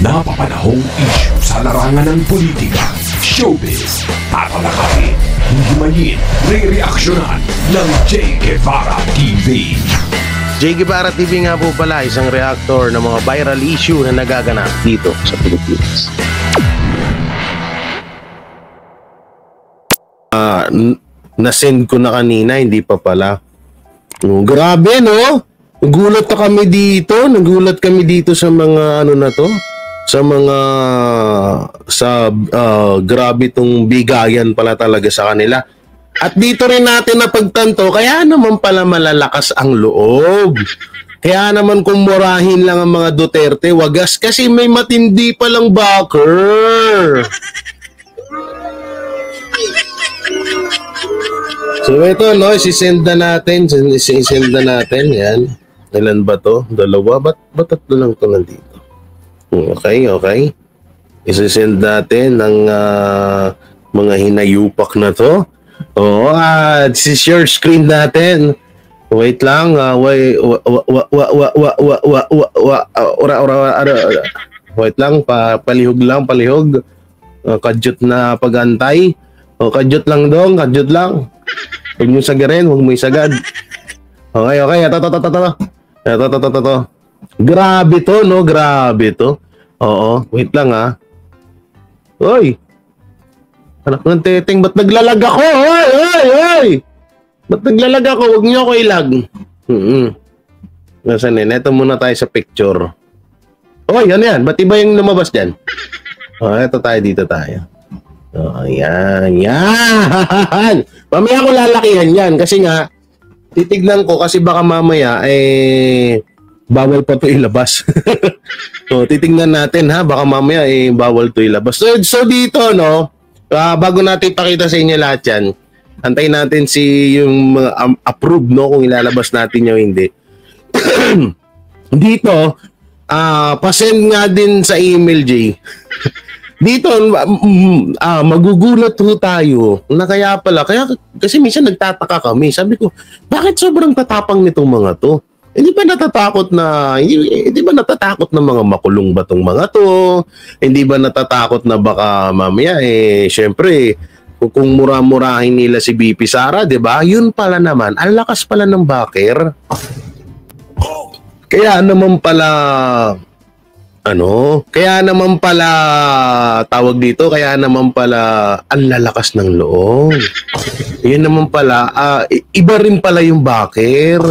Napapanahong issue sa larangan ng politika, showbiz, tatalakayin, himayin, re-reaksyonan ng J. Guevara TV. J. Guevara TV nga po pala, isang reactor ng mga viral issue na nagaganap dito sa Pilipinas. Nasend ko na kanina, hindi pa pala. Grabe, no? Nagulat kami dito sa mga ano na to. Grabe tong bigayan pala talaga sa kanila. At dito rin natin napagtanto, kaya naman pala malalakas ang loob. Kaya naman kung murahin lang ang mga Duterte, wagas kasi may matindi palang backer. So ito, no, isisend na natin, yan. Ilan ba to? Dalawa? Ba't tatlo lang to nandito? Okay. Isisend natin ng mga hinayupak na to. This is your screen natin. Wait lang. Wait lang, palihog. Kadyot na pag-antay. Kadyot lang dong, kadyot lang. Huwag mo sagarin, huwag mo isagad. Okay. Ito. Grabe to, no? Grabe to. Oo, wait lang ha. Hoy! Anak ng teteng, ba't naglalag ako? Hoy! Ba't naglalag ako? Huwag niyo ako ilag. Nasaan yun? Ito muna tayo sa picture. Hoy, yan. Ba't iba yung lumabas dyan? Ito tayo, dito tayo. Yan. Mamaya ko lalakihan yan kasi nga, titignan ko kasi baka mamaya bawal pa ito ilabas. So titignan natin ha, baka mamaya bawal ito ilabas. So dito no, bago natin ipakita sa inyo lahat yan, antayin natin yung approve no kung ilalabas natin yung hindi. Dito, pasend nga din sa email J. Dito, magugulat ho tayo na kaya kasi minsan nagtataka kami. Sabi ko, bakit sobrang tatapang nitong mga to? Hindi ba natatakot na mga makulong ba tong mga to? Hindi ba natatakot na baka mamaya syempre kung mura-murahin nila si BP Sara, 'di ba? Yun pala naman, ang lakas pala ng backer. Kaya naman pala ang lalakas ng loob. Yun naman pala, iba rin pala yung backer.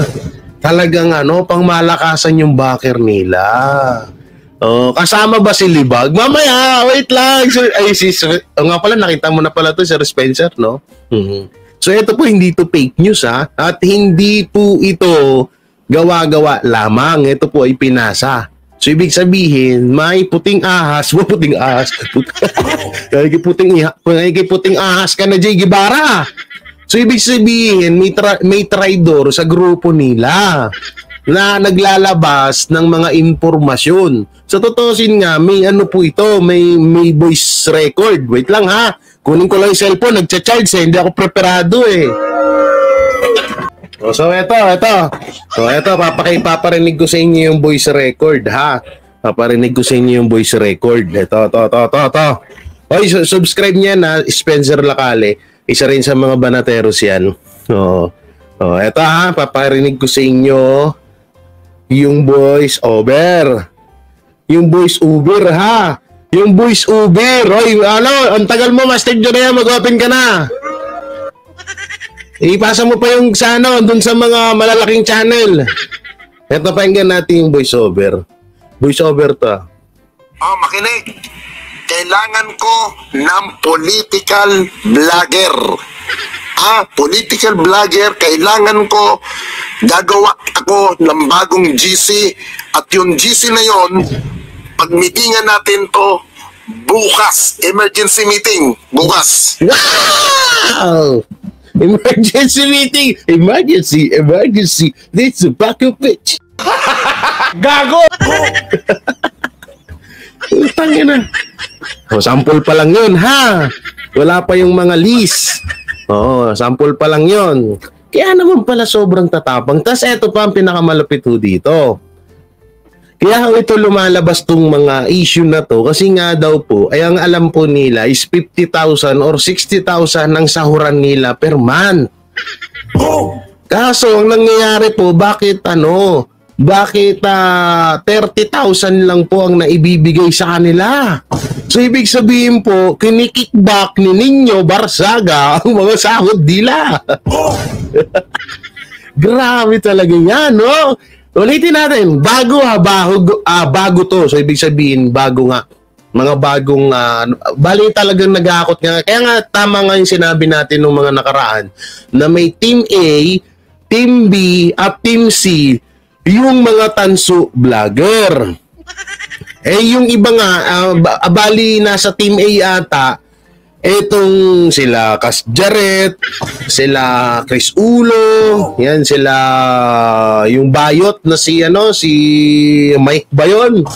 Talagang pangmalakasan yung backer nila. Kasama ba si Libag? Mamaya, wait lang. Nga pala, nakita mo na pala to, Sir Spencer, no? So ito po, hindi to fake news ha. At hindi po ito gawa-gawa lamang. Ito po ay pinasa. So, ibig sabihin, may puting ahas. Puting ahas ka na, J. Guevara. So, ibig sabihin, may traidor sa grupo nila na naglalabas ng mga impormasyon. So, tutusin nga, may po ito, may voice record. Wait lang ha. Kunin ko lang yung cellphone, nagcha-charge hindi ako preparado So ito. Paparinig ko sa inyo yung voice record ha. Paparinig ko sa inyo yung voice record. Ito. Hoy, subscribe niya na Spencer Lacale. Isa rin sa mga banateros yan. Ito ha, paparinig ko sa inyo yung voice over. Yung voice over ha. Yung voice over. Hoy, ang tagal mo, Master Jonea, mag-open ka na. Ipasa mo pa yung dun sa mga malalaking channel. Ito, pakinggan natin yung voiceover. Voiceover to. Makinig. Kailangan ko ng political vlogger. Political vlogger. Kailangan ko, gagawa ako ng bagong GC. At yung GC na yon, pag-meetingan natin to bukas. Emergency meeting. Bukas. Wow! Emergency meeting! Emergency! This is a backup pitch! Gago! Utangin na. Sample pa lang yun, ha? Wala pa yung mga list. Sample pa lang yun. Kaya naman pala sobrang tatapang. Tas eto pa ang pinakamalapit ho dito. Kaya ito lumalabas tong mga issue na to kasi nga daw po, ay ang alam po nila is 50,000 or 60,000 ang sahuran nila per month. Kaso ang nangyayari po, bakit 30,000 lang po ang naibibigay sa kanila. So ibig sabihin po, kinikickback ni Nino Barsaga ang mga sahod nila. Grabe talaga yan, no? Ulitin natin, bago to. So ibig sabihin, bago nga. Mga bagong, bali talagang nag-aakot nga. Kaya nga, tama nga yung sinabi natin nung mga nakaraan, na may Team A, Team B, at Team C, yung mga tanso vlogger. Yung iba nga, bali nasa Team A ata, etong sila Kas Jaret, sila Chris Ulo, yan sila yung bayot na si Mike Bayon.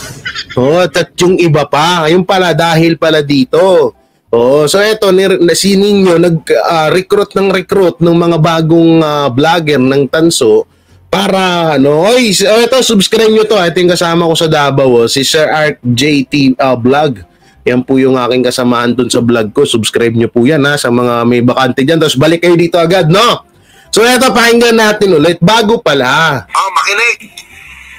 At yung iba pa, yung pala dahil pala dito. So eto si Nino nag-recruit ng mga bagong vlogger ng tanso para ito subscribe nyo to. Ito yung kasama ko sa Davao, si Sir Art JT Vlog. Yan po yung aking kasamaan dun sa vlog ko. Subscribe nyo po yan sa mga may bakante dyan. Tapos balik kayo dito agad, no? So eto, pakinggan natin ulit. Bago pala. Makinig.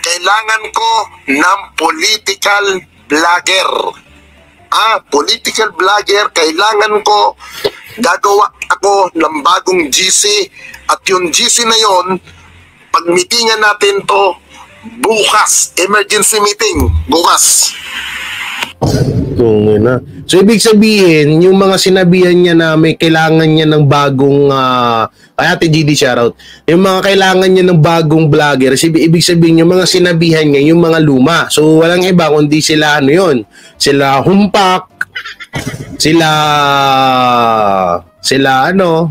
Kailangan ko ng political vlogger. Political vlogger. Kailangan ko gagawa ako ng bagong GC. At yung GC na yon, pag-meetingan natin to bukas. Emergency meeting. Bukas. So ibig sabihin, yung mga sinabihan niya na may kailangan niya ng bagong kay Ate GD shoutout, yung mga kailangan niya ng bagong vlogger, ibig sabihin yung mga sinabihan niya, yung mga luma. So walang iba kundi sila sila Humpak, sila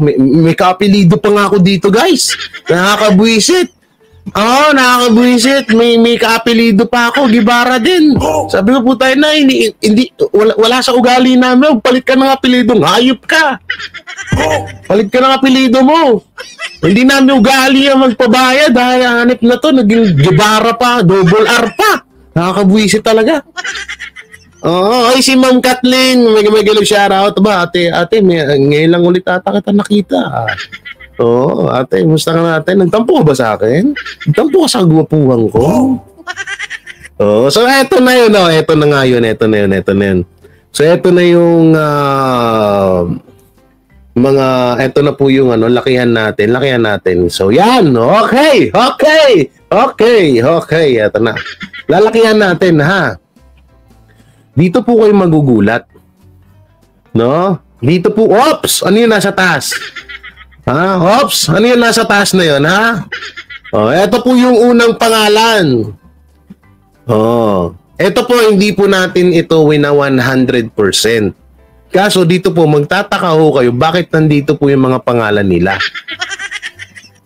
may kapilido pa nga ako dito, guys. Nakakabwisit. Nakakabwisit. May kaapelido pa ako, Gibara din. Sabi ko po tayo na, wala sa ugali namin. Palit ka ng apelido, hayop ka. Palit ka ng apelido mo. Hindi namin ugali ang magpabayad dahil hanip na to, naging Gibara pa, double R pa. Nakakabwisit talaga. Ay si Ma'am Kathleen, may galang shoutout ba? Ate, ngayon lang ulit ata kita nakita. Ate, musta ka natin? Nagtampo ka ba sa akin? Nagtampo ka sa gwapuhan ko? So eto na yun, eto na nga yun. So eto na yung eto na po yung lakihan natin. So yan, okay. Eto na. Lalakihan natin, ha? Dito po kayo magugulat. No? Dito po, ops! Ano yun nasa taas? Ops, ano yun nasa taas na yun, ha? Ito po yung unang pangalan. Ito po, hindi po natin ito wina 100%. Kaso dito po, magtataka ho kayo, bakit nandito po yung mga pangalan nila?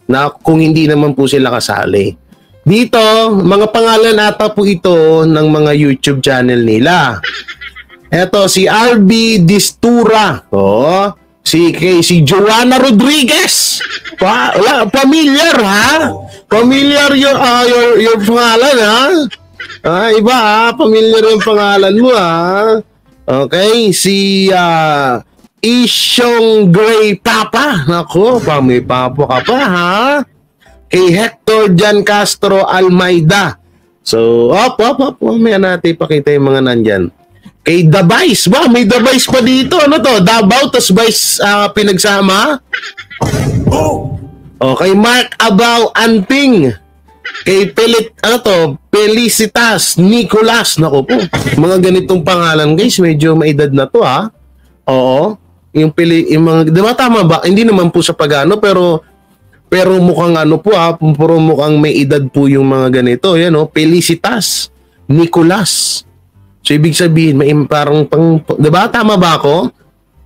Na kung hindi naman po sila kasali. Dito, mga pangalan ata po ito ng mga YouTube channel nila. Ito, si RB Distura. Si Joanna Rodriguez. Familiar, ha? Familiar your pangalan, ha? Iba, ha? Familiar yung pangalan mo, ha? Okay, si Isyong Gray Papa. Naku, may papa ka pa, ha? Kay Hector Jan Castro Almeida. So, may natin ipakita yung mga nandyan. Kay The Vice. May The Vice pa dito. Ano to? Davao, tas Vice pinagsama. Kay Mark Abao Anting. Kay Felicitas Nicolas. Naku po. Mga ganitong pangalan, guys. Medyo maedad na to, ha? Oo. Yung mga, di ba tama ba? Hindi naman po sa pagano, pero mukhang po, ha? Pero mukhang may edad po yung mga ganito. Yan, Felicitas Nicolas. So, ibig sabihin, may parang diba? Tama ba ako?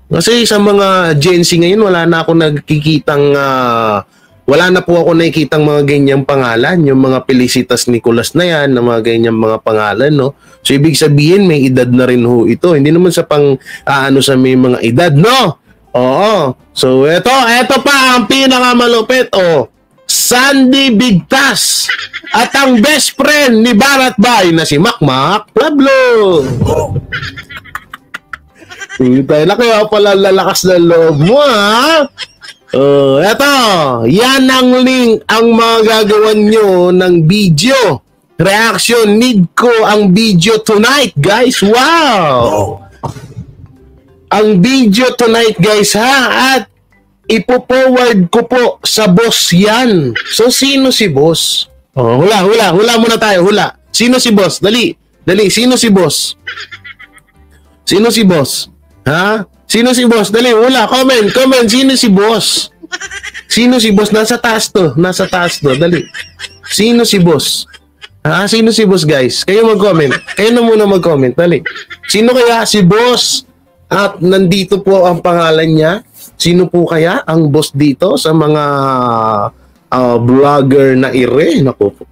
Kasi sa mga Gen Z ngayon, wala na po ako nakikitang mga ganyang pangalan. Yung mga Felicitas Nicolas na yan, na mga ganyang mga pangalan, no? So, ibig sabihin, may edad na rin ho ito. Hindi naman sa sa may mga edad, no? Oo. So, eto pa ang pinakamalupit, Sandy Bigtas at ang best friend ni Barat Bay na si Makmak Pablo. Tayo na kaya pala lalakas ng loob mo, ha? Eto, yan ang link, ang mga gagawan nyo ng video reaction. Need ko ang video tonight, guys. Wow! Ang video tonight, guys, ha? At ipo-forward ko po sa boss yan. So, sino si boss? Hula muna tayo, hula. Sino si boss? Dali, sino si boss? Sino si boss? Ha? Sino si boss? Dali, hula, comment, sino si boss? Sino si boss? Nasa taas to, dali. Sino si boss? Ha? Sino si boss, guys? Kayo mag-comment. Kayo na muna mag-comment, dali. Sino kaya si boss? At nandito po ang pangalan niya. Sino po kaya ang boss dito sa mga vlogger na ire? Naku po.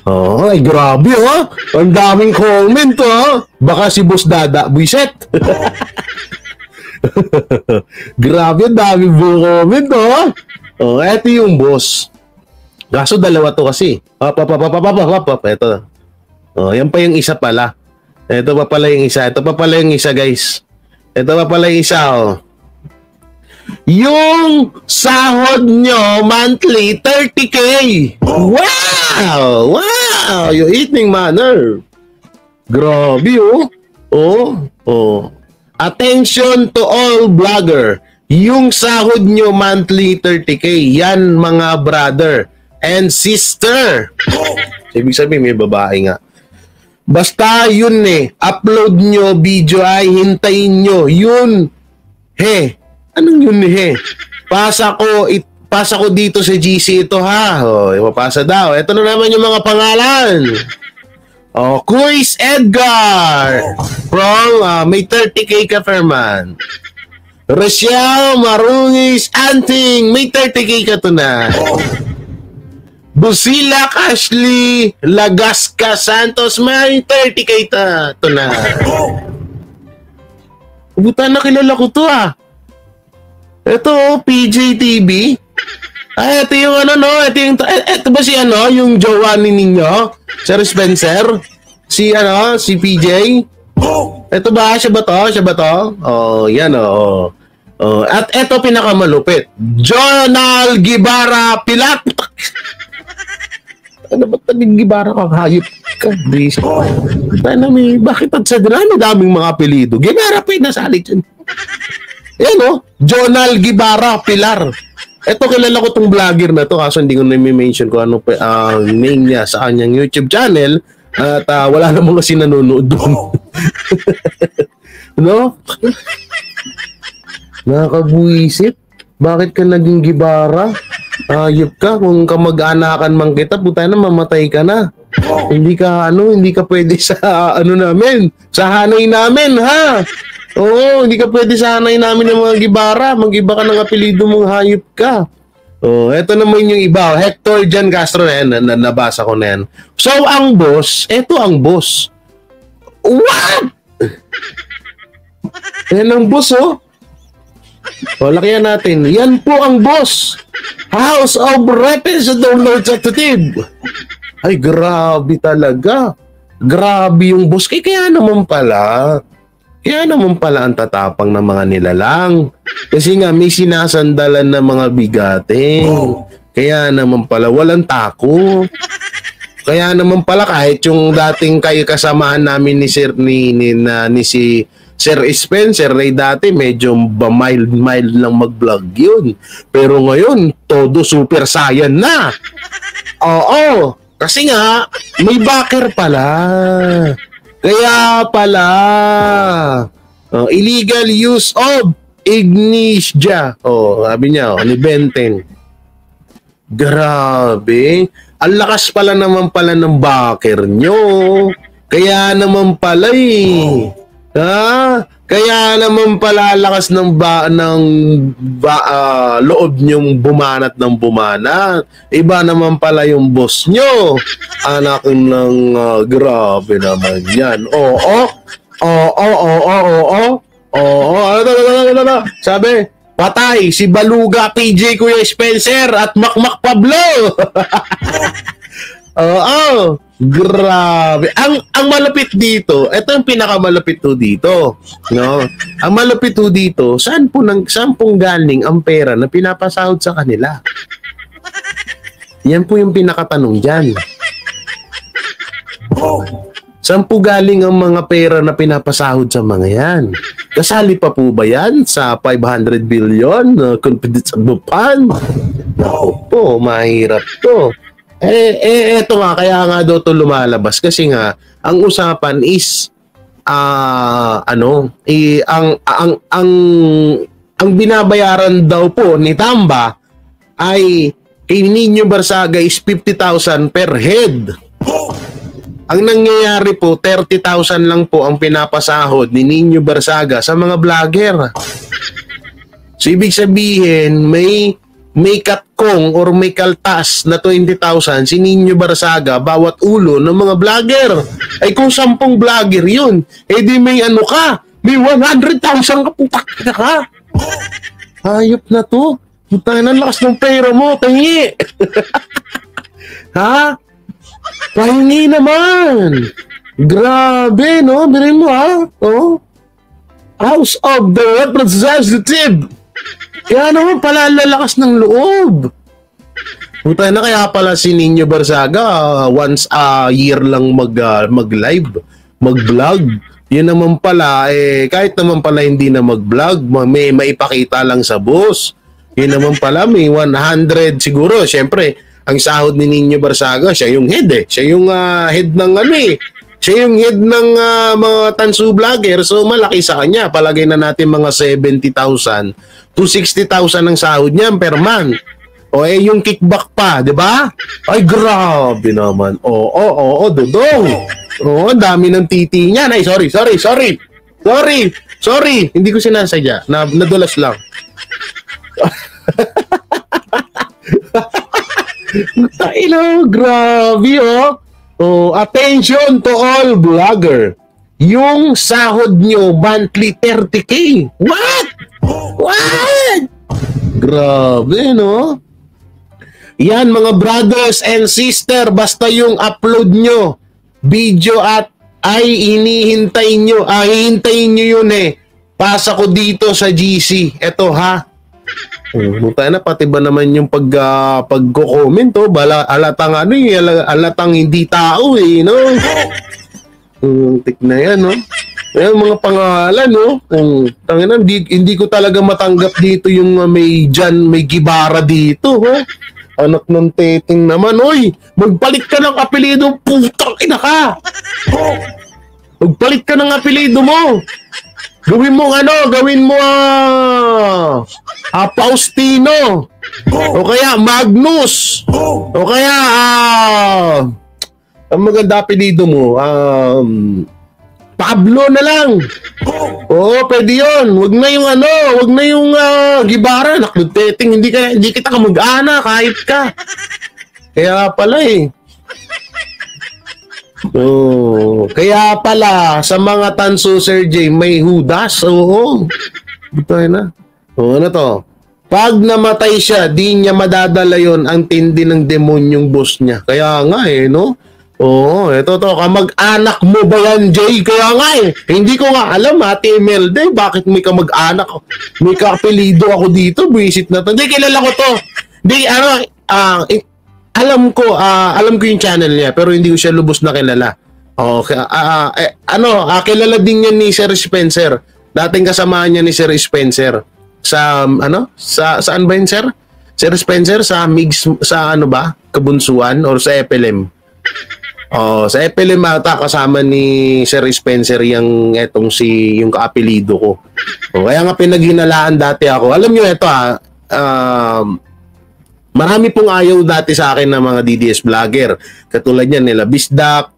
Ay, grabe, ha? Ang daming comment, ha? Baka si Boss Dada, buiset. Grabe, ang daming comment, ha? Eto yung boss. Kaso dalawa to kasi. Eto. Yan pa yung isa pala. Ito pa pala yung isa, guys. Ito pa pala yung isa, Yung sahod nyo monthly 30K. Wow! You eating manner. Grabe, Attention to all vlogger. Yung sahod nyo monthly 30K. Yan, mga brother and sister. Ibig sabihin, may babae nga. Basta yun upload nyo video ay hintayin nyo. Yun, anong yun Pasa ko dito sa GC ito, ha? Ipapasa daw. Ito na naman yung mga pangalan. Chris Edgar from may 30K ka Ferman. Rochelle Marungis Anting, may 30K ka to na. Busilak Ashley Lagasca Santos, may 30K to na. Buta na kilala ko to, Ito, PJTV. Ito yung ito ba si yung jowa ni ninyo? Sir Spencer? Si PJ? Ito ba? Siya ba to? Yan at ito pinakamalupit. Jonal Gibara Pilat. Ano ba taging Gibara ka? Hayop ka. Bakit sa daming mga apelido? Gibara Pilat, nasalit yun. Yan Jonal Gibara Pilar. Ito, kilala ko tong vlogger na to, kaso hindi ko na-mention ko ano name niya sa kanyang YouTube channel at wala namang kasi nanonood doon. No? Nakakabuisit. Bakit ka naging Gibara? Ayop ka, kung kamag-anakan man kita, puta na, mamatay ka na. Hindi ka pwede sa namin, sa hanay namin, ha? Oo, hindi ka pwede sa hanay namin ng mga Gibara. Mag-iba ka ng apelido mong hayop ka. Eto naman yung iba. Hector Jan Castro na yan. Nabasa ko na yan. So, ang boss, eto ang boss. What? Yan ang boss, lakihan natin. Yan po ang boss. House of Representative. Ay, grabe talaga. Grabe yung boss. Kaya naman pala ang tatapang ng mga nilalang. Kasi nga may sinasandalan ng mga bigating. Kaya naman pala walang tako. Kaya naman pala kahit yung dating kasamahan namin ni si Sir Spencer ay dati medyo mild lang mag-vlog yun. Pero ngayon, todo super saiyan na. Oo, kasi nga may backer pala. Kaya pala, illegal use of Ignitia. Sabi niya, ni Benten. Grabe. Ang lakas pala naman pala ng backer nyo. Kaya naman pala Kaya naman pala lakas ng loob nyong bumanat ng bumanat. Iba naman pala yung boss nyo. Anak ng grabe naman yan. Ano. Sabi, patay si Baluga, PJ Kuya Spencer at Makmak Pablo. Oo. Grabe. Ang malapit dito, ito yung pinakamalapit to dito, no? Ang malapit to dito, saan pong galing ang pera na pinapasahod sa kanila? Yan po yung pinakatanong diyan. Saan po galing ang mga pera na pinapasahod sa mga yan? Kasali pa po ba yan sa 500 billion confidence advopan? Naku po, mahirap to. Eto nga, kaya nga daw to lumalabas kasi nga ang usapan is ang binabayaran daw po ni Tamba ay kay Nino Barsaga is 50,000 per head. Ang nangyayari po, 30,000 lang po ang pinapasahod ni Nino Barsaga sa mga vlogger. So ibig sabihin, may katkong or may kaltas na 20,000 si Nino Barsaga bawat ulo ng mga vlogger. Ay kung 10 vlogger yun, di may ano ka, may 100,000 ka, putak na ka. Hayop na to. Putang na, lakas ng pera mo, tangi. Ha? Pahingi naman. Grabe, no? Birin mo, ha? Oh. House of the Representative. Kaya naman pala lalakas ng loob. Puta na, kaya pala si Nino Barsaga once a year lang mag-live, mag-vlog. Yun naman pala, kahit naman pala hindi na mag-vlog, may maipakita lang sa boss. Yun naman pala, may 100 siguro. Siyempre, ang sahod ni Nino Barsaga, siya yung head Siya yung head ng Siya yung head ng mga tansu vlogger. So, malaki sa kanya. Palagay na natin mga 70,000 to 60,000 ang sahod niya per month. Yung kickback pa, di ba? Ay, grabe naman. Dudong. Ang dami ng titi niya. Ay, sorry. Hindi ko sinasadya. Nadulas lang. Grabe, attention to all vlogger. Yung sahod nyo monthly 30K. What? Grabe, no? Yan, mga brothers and sister, basta yung upload nyo video at hihintayin nyo yun Pasa ko dito sa GC. Eto, ha? Buta na, pati ba naman yung pagko-comment, alatang alatang hindi tao, no? Tik na yan, no? Ayan, mga pangalan, no? Tangina, hindi ko talaga matanggap dito yung may gibara dito, ho? Anak ng teting naman, oy! Magpalit ka ng apelido, putang ina ka! Magpalit ka ng apelido mo! Gawin mo Faustino, o kaya Magnus, o kaya ang maganda apelido mo, Pablo na lang. Oo, pwede yun. Wag na yung gibara, nakluteting, hindi kita kamag-anak, kahit ka. Kaya pala kaya pala sa mga tanso, Sir J, may hudas. Oo. Ito na. Ano to? Pag namatay siya, di niya madadala yon ang tindi ng demonyong boss niya. Kaya nga no? Oo, ito to. Kamag-anak mo ba yan, Jay? Kaya nga hindi ko nga alam, Ate Imelda, bakit may kamag-anak? May kaapelido ako dito, buwisit na to. Hindi, kilala ko to. Hindi, alam ko yung channel niya, pero hindi ko siya lubos na kilala. Okay, kilala din yan ni Sir Spencer. Dating kasama niya ni Sir Spencer sa saan ba yun, Sir? Sir Spencer sa Kabunsuan or sa FLM? Sa FLM ata kasama ni Sir Spencer yung kaapelido ko. Kaya nga pinaghinalaan dati ako. Alam niyo ito marami pong ayaw dati sa akin ng mga DDS vlogger. Katulad niyan nila Bisdak,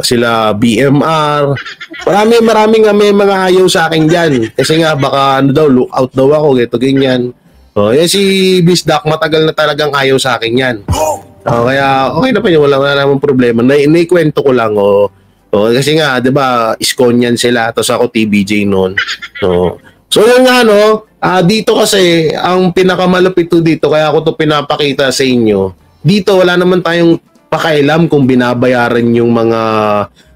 sila BMR. Marami nga may mga ayaw sa akin diyan. Kasi nga baka lookout daw ako, ganyan. Si Bisdak matagal na talagang ayaw sa akin yan. Kaya okay na pa yun, wala namang problema. Naikwento ko lang, Kasi nga, 'di ba, Iskonian sila, tapos ako TBJ noon. So yun nga, no, dito kasi ang pinakamalupit dito, kaya ako to pinapakita sa inyo. Dito wala naman tayong pakailam kung binabayaran yung mga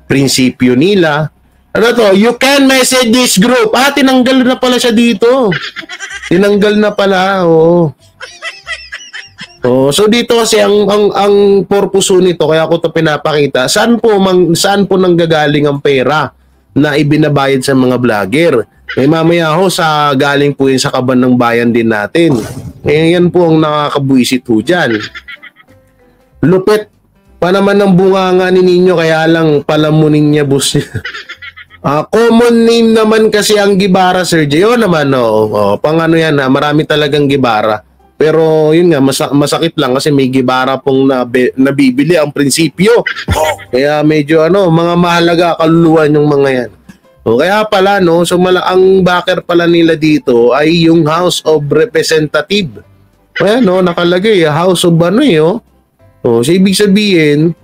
prinsipyo nila. Ano to? You can message this group. Tinanggal na pala siya dito. Tinanggal na pala, so dito kasi ang purpose nito, kaya ako to pinapakita. Saan po nanggagaling ang pera na ibinabayad sa mga vlogger? Mamaya sa galing po yun sa kaban ng bayan din natin. Yan po ang nakakabuisit ho dyan. Lupit pa naman ng bunganga ni Ninyo, kaya lang palamunin niya, boss niya. Common name naman kasi ang Gibara, Sir Jay. Naman, pang ano yan, marami talagang Gibara. Pero yun nga, masakit lang kasi may Gibara pong nabibili ang prinsipyo. Kaya medyo mga mahalaga kaluluwan yung mga yan. Kaya pala, so ang backer pala nila dito ay yung House of Representative. Kaya nakalagay, House of so ibig sabihin,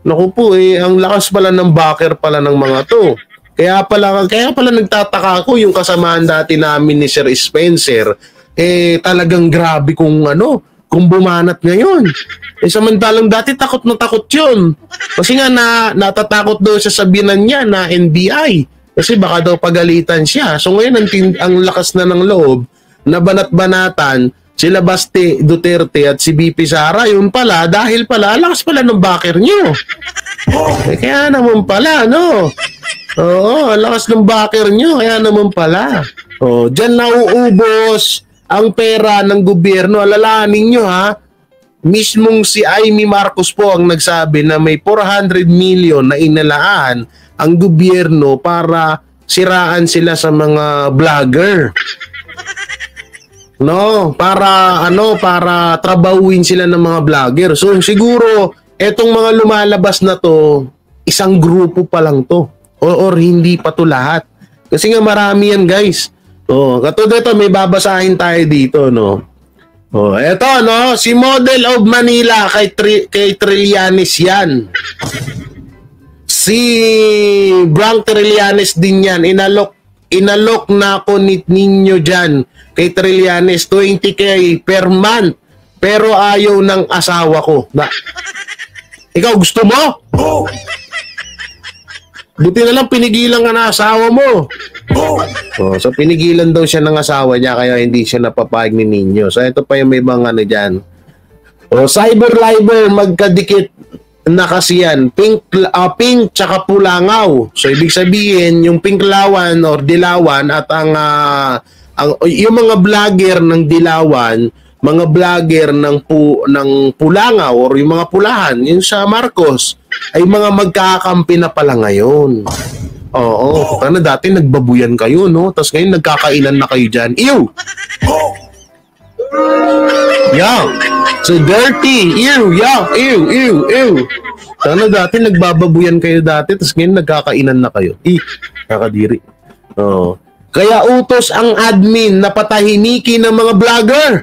naku po ang lakas pala ng backer pala ng mga to. Kaya pala nagtataka ako yung kasamaan dati namin ni Sir Spencer, talagang grabe kung bumanat ngayon. Samantalang dati takot na takot yun. Kasi nga natatakot daw sa sabihan niya na NBI. Kasi baka daw pagalitan siya. So ngayon ang lakas na ng loob, na banat-banatan, sila Baste Duterte at si BP Sara, yun pala, dahil pala, lakas pala ng backer nyo. Kaya naman pala, Oo, lakas ng backer nyo, kaya naman pala. Diyan nauubos ang pera ng gobyerno. Alalahanin nyo mismong si Amy Marcos po ang nagsabi na may 400 million na inalaan ang gobyerno para siraan sila sa mga vlogger. Para trabawin sila ng mga vlogger. So siguro etong mga lumalabas na to, isang grupo pa lang to. Or hindi pa to lahat. Kasi nga marami yan, guys. Katulad ito, may babasahin tayo dito, eto, si Model of Manila kay Trillanes yan. Si Frank Trillanes din yan. Inalok na ako ninyo dyan kay Trillanes, 20k per month. Pero ayaw ng asawa ko. Ikaw gusto mo? Buti na lang pinigilan ka na asawa mo. So pinigilan daw siya ng asawa niya, kaya hindi siya napapayag ni Ninyo. So ito pa yung may mga dyan. Cyber Liber, magkadikit na kasi yan. Pink tsaka pulangaw. So ibig sabihin, yung pinklawan or dilawan at yung mga vlogger ng dilawan, mga vlogger ng pulangaw or yung mga pulahan, yung sa Marcos, ay mga magkakampi na pala ngayon. Kana dati nagbabuyan kayo, Tapos ngayon nagkakainan na kayo dyan. Ew! Yeah. So dirty. Ew, yeah. Ew. Sana dati nagbababuyan kayo dati, tapos ngayon nagkakainan na kayo. Kakadiri. Kaya utos ang admin na patahimiki ng mga vlogger.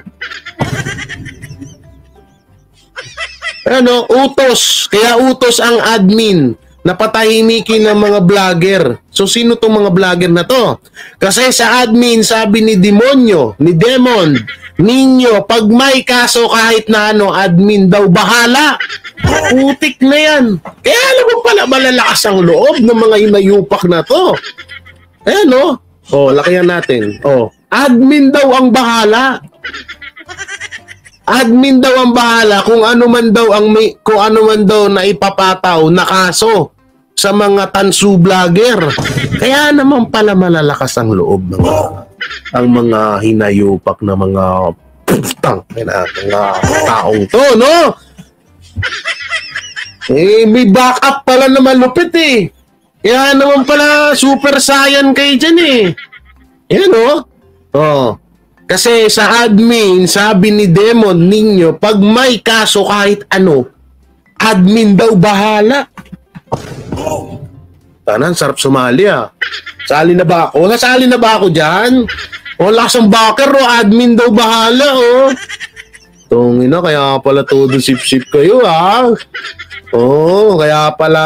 Utos. Kaya utos ang admin na patahimiki ng mga vlogger. So sino tong mga vlogger na to? Kasi sa admin, sabi ni Demon, Ninyo, pag may kaso kahit na admin daw bahala. Putik na yan. Kaya alam mo pala malalakas ang loob ng mga inayupak na to. Lakihan natin. Admin daw ang bahala. Admin daw ang bahala kung ano man daw na ipapataw na kaso sa mga tansu vlogger. Kaya naman pala malalakas ang loob ng ang mga hinayupak na mga taong to, may backup pala na malupit Kaya naman pala super saiyan kayo dyan Kasi sa admin, sabi ni Demon Ninyo, pag may kaso kahit admin daw bahala. Tanan, sarap sumali Sali na ba ako? Nasali na ba ako dyan? Lakas ang backer admin daw bahala Tungina, kaya pala todo sip-sip kayo kaya pala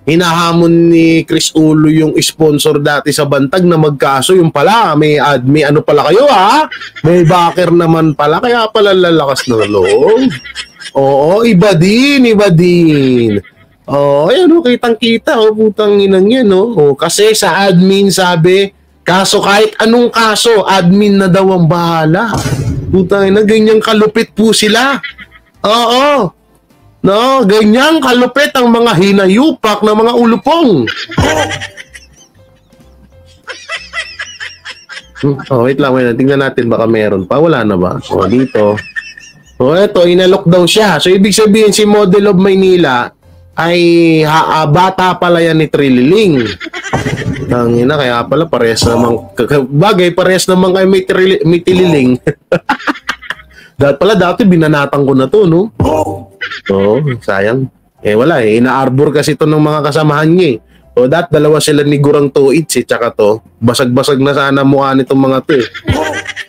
hinahamon ni Chris Ulo yung sponsor dati sa Bantag na magkaso, yung pala, may ano pala kayo ha? May backer naman pala, kaya pala lalakas ng loob. Oo, iba din. Oh, ayan o, kitang-kita o, putang inang yan o. Oh, kasi sa admin sabi, kaso kahit anong kaso, admin na daw ang bahala. Putang ina, ganyang kalupit po sila. Oo. No, ganyang kalupit ang mga hinayupak na mga ulupong. Oh, wait lang. Tingnan natin baka meron pa. Wala na ba? O, dito. O, eto, inalok daw siya. So, ibig sabihin si Model of Maynila ay bata pala yan ni Trililing. Tangina, kaya pala parehas namang bagay, parehas namang kay may Tililing. Dati binanatan ko na to, no? Oo, sayang. Wala ina-arbor kasi to ng mga kasamahan niya eh. O dalawa sila ni Gurang Tuits tsaka to. Basag-basag na sana mukha nitong mga to eh.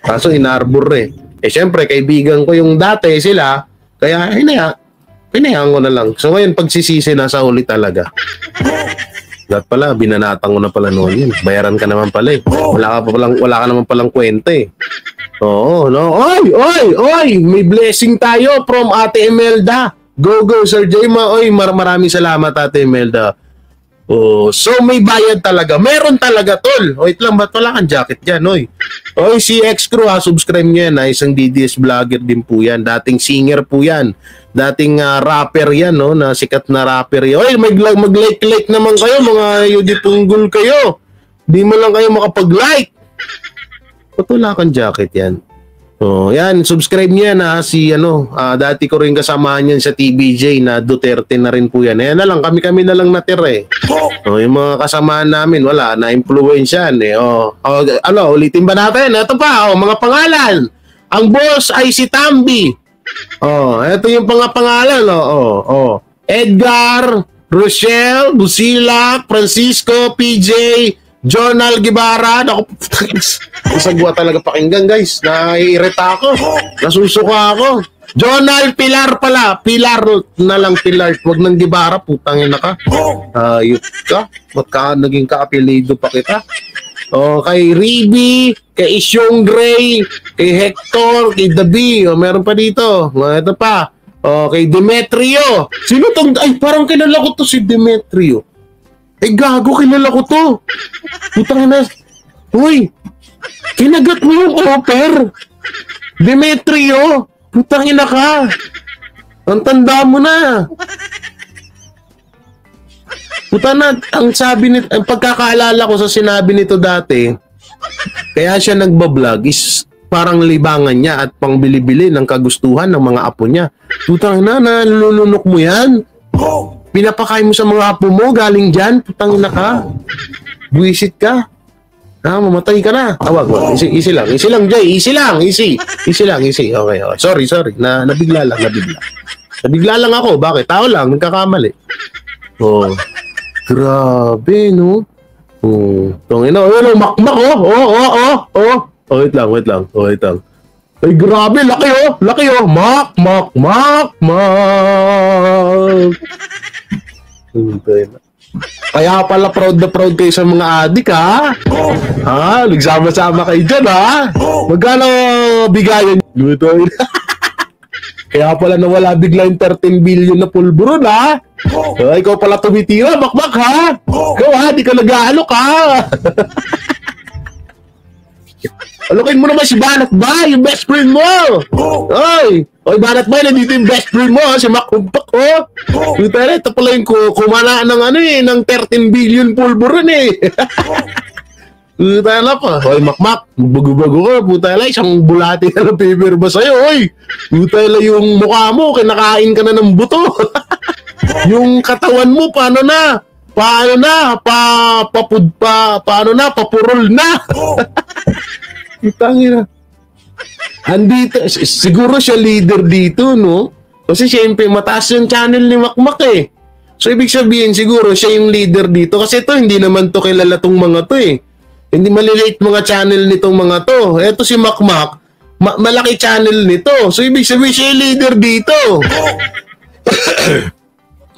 Kaso ina-arbor eh. Syempre, kaibigan ko yung dati sila, kaya pinayaan ko na lang. So ngayon, pagsisisi, nasa huli talaga. Pala, binanatan ko na pala noon yun. Bayaran ka naman pala eh. Wala ka naman palang kwenta eh. Oo, no? Oy! May blessing tayo from Ate Imelda. Go, Sir J. Maraming salamat, Ate Imelda. Oh, so may bayad talaga. Meron talaga, tol. Wait lang, ba't wala kang jacket dyan, oy? Oy, si X-Crew, subscribe nyo yan. Isang DDS vlogger din po yan. Dating singer po yan. Dating rapper yan, no? Na sikat na rapper yan. Oy, mag-like naman kayo, mga yudipunggol kayo. Di mo lang kayo makapag-like. Ba't wala kang jacket yan? Oh, yan, subscribe niya na si dati ko rin kasama niyan sa TBJ na Duterte na rin po yan. Ayan na lang, kami na lang natira eh. Oh, yung mga kasamaan namin, wala, na-influensyan eh. Ulitin ba natin? Ito pa, mga pangalan. Ang boss ay si Tambi. Oh, ito yung pangalan, Edgar, Rochelle, Busilak, Francisco, PJ, Jonal Guevara. Ako, isagwa talaga pakinggan, guys. Naiirita ako. Nasusuka ako. Jonal Pilar pala. Pilar na lang, Pilar. Huwag ng Guevara. Putangin na ka. Ayot ka. Ba't ka naging ka-apelido pa kita? Kay Riby, kay Isyong Gray, kay Hector, kay Dabi. Meron pa dito. Ito pa. Kay Demetrio. Sino tong? Ay, parang kilala ko to si Demetrio. Gago, kilala ko to. Putang ina. Uy, kinagat mo yung offer. Demetrio, putang ina ka. Ang tanda mo na. Putang na, ang pagkakaalala ko sa sinabi nito dati, kaya siya nagbablog is parang libangan niya at pangbili-bili ng kagustuhan ng mga apo niya. Putang na, nalulunok mo yan. Pinapakain mo sa mga apo mo, galing dyan, putang ina ka. Buisit ka. Mamatay ka na. Wag. Easy lang, Jay. Easy lang. Okay. Sorry. Nabigla lang. Nabigla lang ako. Bakit? Tao lang, nagkakamali. Grabe, no? Tongina, makmak, Wait lang. Ay, grabe, laki, mak. Kaya pala proud kayo sa mga adik, ha? Nagsama-sama kayo dyan, ha? Magkano bigayan? Kaya pala nawala bigla yung 13 billion na pulburon, ha? Ikaw pala tumitira, makmak, ha? Ikaw, ha? Di ka nag-aalok, ha? Alokin mo naman si Banat Bay, yung best friend mo! Oy, Banat Bay, nandito yung best friend mo, si Makumpak, Ito pala yung kumana ng 13 billion pulburon, eh. Putala pa. Oy, makmak. Bago-bago ka. Putala, isang bulati ka ng paper ba sa'yo, oy. Putala yung mukha mo, kinakain ka na ng buto. Yung katawan mo, paano na? Papurol na. Itangina. Andito, siguro siya leader dito, no? Kasi siyempre, mataas yung channel ni Makmak, eh. So, ibig sabihin, siguro siya yung leader dito. Kasi ito, hindi naman to kilala tong mga to, eh. Hindi malilate mga channel nitong mga to. Eto si Makmak, malaki channel nito. So, ibig sabihin siya yung leader dito.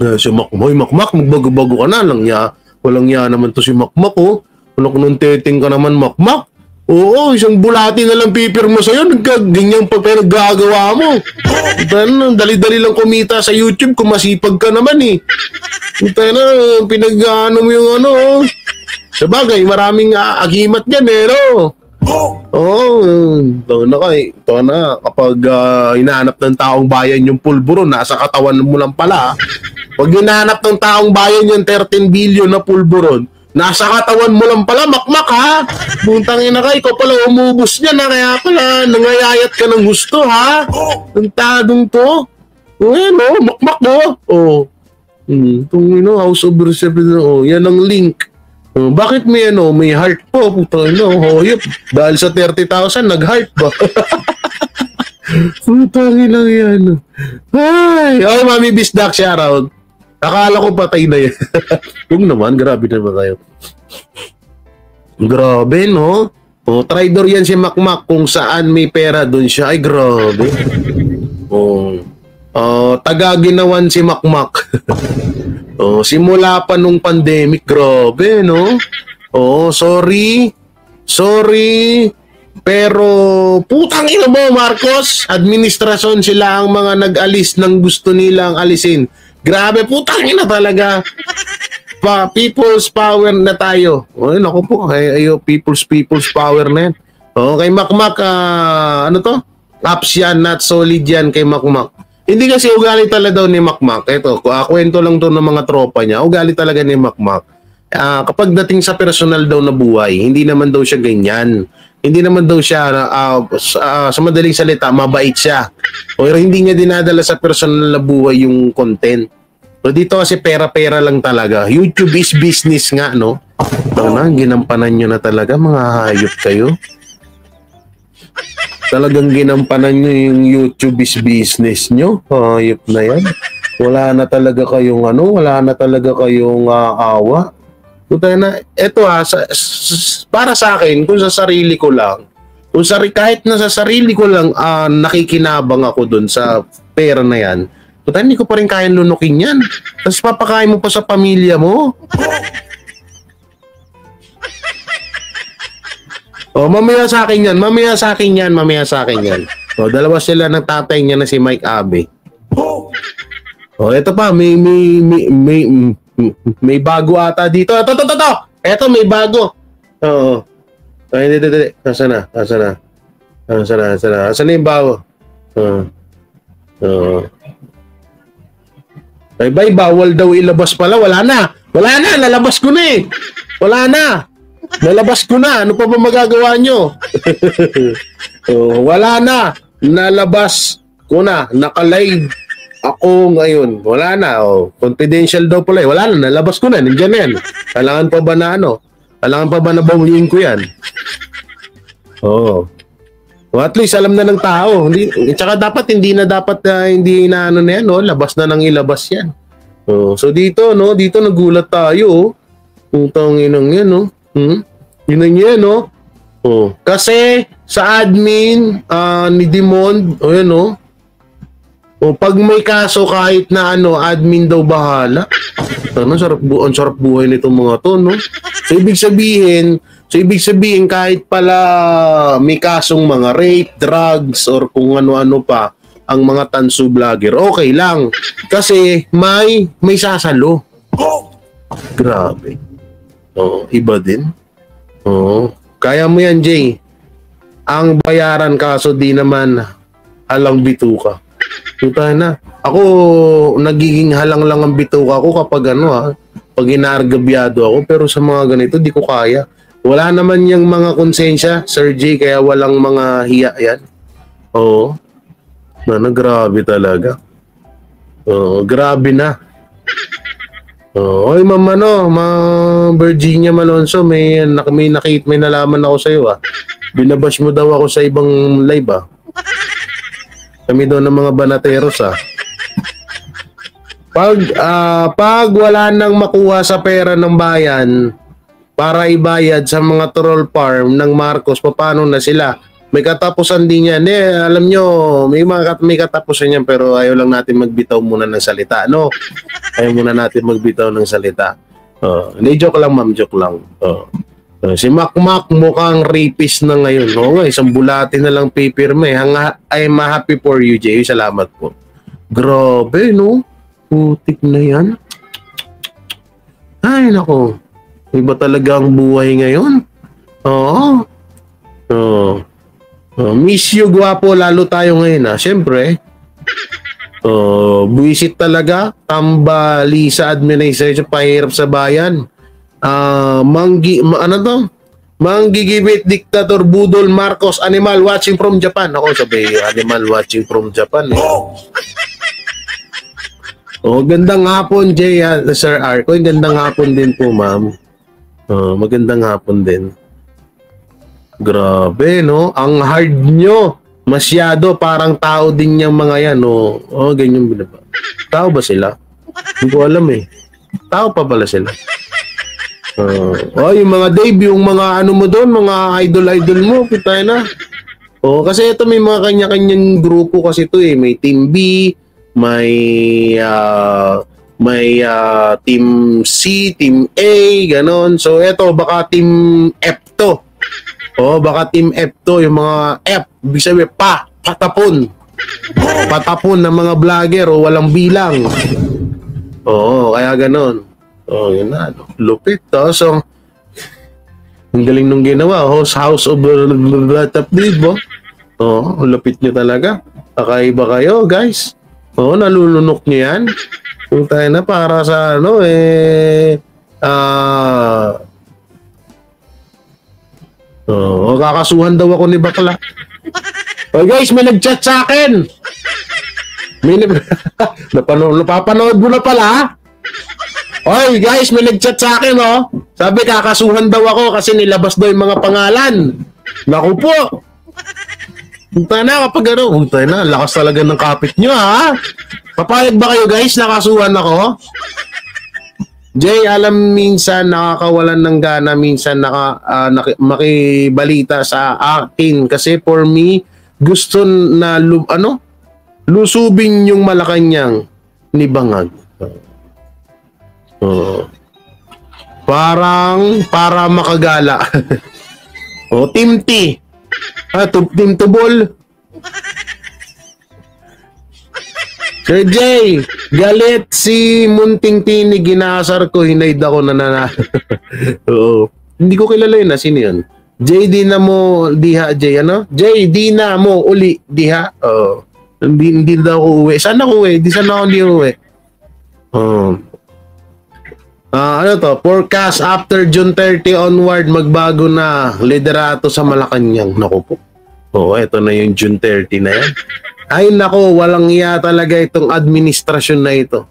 Si Makmak, Makmak, magbago-bago ka na lang niya. Walang niya naman to si Makmak, oh. Ano kung teting ka naman, Makmak? Oo, isang bulati na lang pipirma sa'yo. Ganyan pa pero gagawa mo. Dali-dali lang kumita sa YouTube kung masipag ka naman eh. Pinag-ano mo yung ano. Sabagay, maraming agimat yan eh, no? Ito na, kapag hinahanap ng taong bayan yung pulburo, nasa katawan mo lang pala. Pag hinahanap ng taong bayan yung 13 billion na pulburon, nasa katawan mo lang pala, Makmak ha? Buntangin na ka, ikaw pala umubos niya na, kaya pala nangayayat ka ng gusto ha? Ang tadong to. Makmak mo. Itong House of Representatives, yan ang link. Bakit may heart po? Hoyop. Dahil sa 30,000, nag-heart ba? Putangin lang yan. Ay, Mami Bisdak, shoutout. Akala ko patay na yan. Yung naman, grabe naman kayo. Grabe, no? Traidor yan si Makmak. Kung saan may pera, dun siya. Ay, grabe. Taga-ginawan si Makmak. Simula pa nung pandemic, grabe, no? Sorry. Pero, putang ina mo, Marcos. Administrasyon sila ang mga nag-alis ng gusto nilang alisin. Grabe, putang ina talaga. People's power na tayo. Naku po, people's power na yan. Kay Makmak, ano to? Apps yan, not solid yan kay Makmak. Hindi kasi ugali talaga daw ni Makmak. Ito, kwento lang to ng mga tropa niya. Ugali talaga ni Makmak. Kapag dating sa personal daw na buhay, hindi naman daw siya ganyan. Hindi naman daw siya, sa madaling salita, mabait siya. Pero hindi niya dinadala sa personal na buhay yung content. So dito kasi pera-pera lang talaga. YouTube is business nga, no? Ginampanan nyo na talaga, mga hayop kayo. Talagang ginampanan nyo yung YouTube is business nyo. Hayop na yan. Wala na talaga kayong awa. Ito para sa akin, kung sa sarili ko lang, kahit na sa sarili ko lang nakikinabang ako dun sa pera na yan, hindi ko pa rin kayang lunukin yan. Tapos papakain mo pa sa pamilya mo. Mamaya sa akin yan. Dalawa sila ng tatay niya na si Mike Abe. Ito pa, may bago ata dito. Ito, may bago. Hindi. Nasaan na yung bago? Bye, bawal daw ilabas pala. Wala na, lalabas ko na eh. Nalabas ko na. Ano pa ba magagawa nyo? Wala na. Nalabas ko na. Naka-live ako ngayon. Wala na. Confidential daw pala. Wala na. Nalabas ko na. Nandiyan na yan. Kailangan pa ba na bawliin ko yan? At least alam na ng tao. Tsaka dapat hindi na yan. Labas na nang ilabas yan. So dito nagulat tayo. Putang inang yan, no? Yun yan, no? Kasi sa admin ni Dimond, pag may kaso kahit na admin daw bahala. Ang sarap buhay nitong mga to, no? So ibig sabihin kahit pala may kasong mga rape, drugs, or kung ano-ano pa ang mga tansu vlogger, okay lang. Kasi may sasalo. Grabe. Iba din. Kaya mo yan, Jay. Ang bayaran kaso di naman halang bituka. Tuta na. Ako, nagiging halang lang ang bituka ko kapag pag inaargabyado ako, pero sa mga ganito, di ko kaya. Wala naman yung mga konsensya, Sir J, kaya walang mga hiya yan. Grabe talaga. Grabe na. Oy, Ma'am Virginia Malonzo, may nalaman ako sa iyo Binabash mo daw ako sa ibang live Kami daw ng mga banateros Pag wala nang makuha sa pera ng bayan para ibayad sa mga troll farm ng Marcos, paano na sila? May katapusan din yan. Alam nyo, may katapusan yan pero ayaw lang natin magbitaw muna ng salita. No? Ayaw muna natin magbitaw ng salita. Hindi, joke lang ma'am, joke lang. Si Makmak mukhang rapist na ngayon. Nga, isang bulati na lang pipirme. I'm happy for you, Jay. Salamat po. Grabe, no? Putik na yan. Ay, nako. Iba talaga ang buhay ngayon. Oo. Miss you, gwapo. Lalo tayo ngayon, ha? Siyempre. Buwisit talaga. Tambali sa administration. Pahirap sa bayan. Manggigibit diktator Budol Marcos, animal watching from Japan. Ako sabi, animal watching from Japan. Gandang hapon, Jay, Sir Arco. Gandang hapon din po, ma'am. Magandang hapon din. Grabe, no? Ang hard nyo. Masyado, parang tao din yung mga yan, no? Ganyan ba? Tao ba sila? Hindi ko alam eh. Tao pa pala sila. Yung mga Dave, yung mga ano mo doon, mga idol mo, pitay na. Kasi ito may mga kanya-kanyang grupo kasi ito eh. May Team B, may Team C, Team A, ganon. So ito, baka Team F to. Baka Team F to, yung mga F, ibig sabihin, patapon. Patapon ng mga vlogger o walang bilang. Kaya ganon. Yun na. Lupit to. So, ang galing nung ginawa. House of Diba? Lupit nyo talaga. Kakaiba kayo, guys. Nalulunok nyo yan. Kung tayo na para sa kakasuhan daw ako ni bakla. Guys, may nag-chat sa akin. Napapanood mo na pala, ha? Guys, may nag-chat sa akin, Sabi, kakasuhan daw ako kasi nilabas daw yung mga pangalan. Naku po. Punta na kapag punta na. Lakas talaga ng kapit nyo, ha? Papayag ba kayo, guys? Nakasuhan ako? Jay, alam minsan nakakawalan ng gana, minsan makibalita sa akin. Kasi for me, gusto na lusubin yung Malacanang ni Bangag. Para makagala. Team T. Team Tubol. Sir Jay, galit si Munting Tinig, ginasar ko, hinaid ako na. Hindi ko kilala yun, sino yun? Jay Dinamo Diha, Jay, ano? Jay Dinamo uli Diha. Hindi daw ako uwi. Saan ako uwi? Sana ako hindi uwi. Ano to? Forecast after June 30 onward, magbago na liderato sa Malacanang. Naku po. Eto na yung June 30 na yan. Ay nako, walang iya talaga itong administrasyon na ito.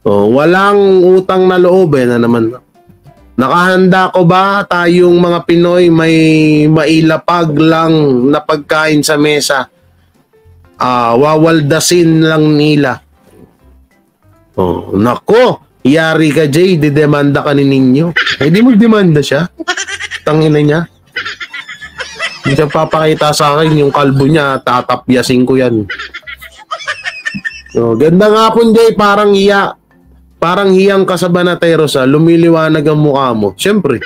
Walang utang na loob na naman. Nakahanda ko ba tayong mga Pinoy may mailapag lang na pagkain sa mesa? Wawaldasin lang nila. Nako, yari ka Jay, didemanda ka ni Ninyo. Di magdemanda siya. Tangina niya. Hindi siya papakita sa akin yung kalbo niya, tatapyasin ko yan. Ganda nga po, Jay, parang hiyang ka sa Banateros, lumiliwanag ang mukha mo. Siyempre.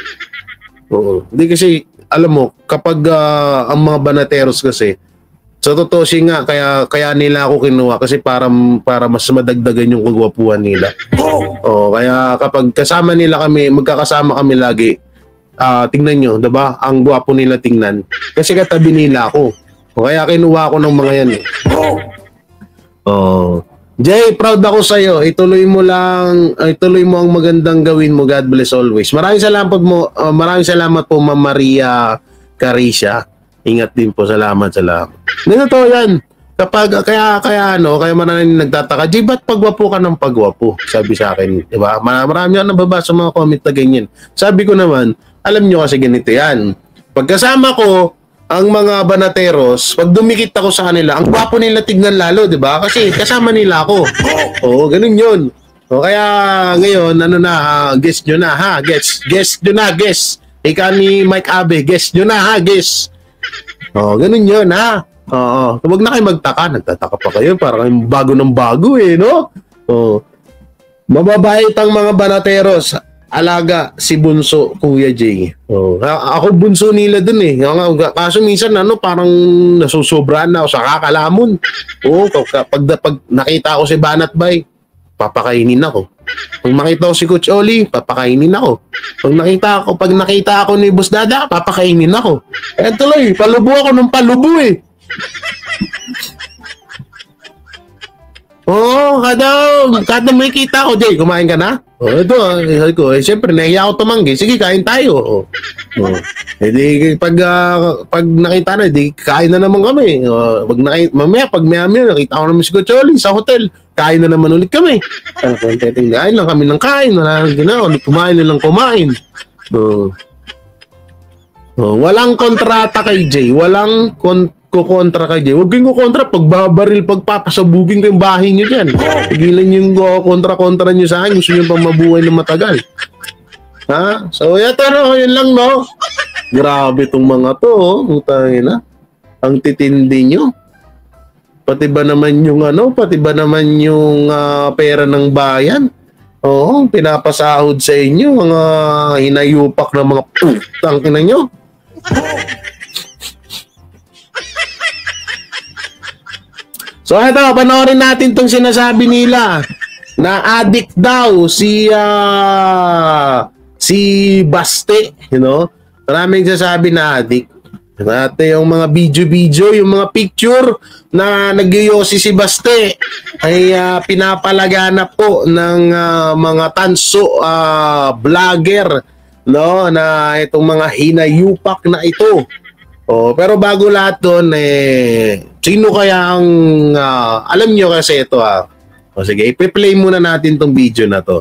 Hindi kasi, alam mo, kapag ang mga Banateros kasi, sa totoo nga, kaya nila ako kinuha kasi para mas madagdagan yung kagwapuhan nila. Kaya kapag kasama nila kami, magkakasama kami lagi, tingnan nyo, diba? Ang gwapo nila tingnan. Kasi katabi nila ako. Kaya kinuha ko ng mga yan eh. Jay, proud ako sa'yo. Ituloy mo ang magandang gawin mo. God bless always. Maraming salamat po, Ma'am Maria Carisha. Ingat din po. Salamat. Dito to yan. Kaya maraming nagtataka, Jay, ba't pagwapo ka ng pagwapo? Sabi sa akin, diba? Marami ako nababasa mga comment na ganyan. Sabi ko naman, alam nyo kasi ganito yan. Pagkasama ko, ang mga Banateros, pag dumikit ako sa kanila, ang gwapo nila tignan lalo, di ba? Kasi kasama nila ako. Ganun yun. Kaya ngayon, guess nyo na, ha? Guess nyo na, guess. Ika ni Mike Abe, guess nyo na, ha? Guess. Ganun yun, ha? Oo. Huwag na kayo magtaka. Nagtataka pa kayo. Parang kayong bago ng bago, no? Mababait ang mga banateros. Alaga si Bunso, Kuya Jay. Ako bunso nila dun eh. Kaso minsan parang nasusobrahan na ako sa kakalamon. Pag nakita ko si Banat Bay, papakainin ako. Pag makita ko si Coach Oli, papakainin ako. Pag nakita ako ni Boss Dada, papakainin ako. Tuloy, palubo ako ng palubo eh. Kada may kita ko, Jay, kumain ka na? Ito, sabi ko, siyempre, nahiya ako tumanggi. Sige, kain tayo. Pag nakita na, kain na naman kami. Pag maya-maya, nakita ko naman si Coach Oli sa hotel. Kain na naman ulit kami. Kain lang kami ng kain. Wala nang ginawa. Kumain na lang kumain. Walang kontrata kay Jay. Walang kukontra kay Jay. Huwag kayong kukontra. Pagbabaril, pagpapasabugin ko yung bahay nyo dyan. Pigilan yung kontra-kontra nyo sa akin. Gusto nyo pang mabuhay na matagal. Ha? So, yun lang, no? Grabe itong mga to, ang titindi nyo. Pati ba naman yung pera ng bayan? Pinapasahod sa inyo, mga hinayupak na mga tangkina nyo. So ito, panoorin natin itong sinasabi nila na addict daw si Baste, Maraming sasabi na addict. At yung mga video, yung mga picture na nagyoyosi si Baste ay pinapalaganap po ng mga tanso vlogger, na itong mga hinayupak na ito. Pero bago lahat doon, sino kaya ang alam nyo kasi ito, sige, ipi-play muna natin tong video na to.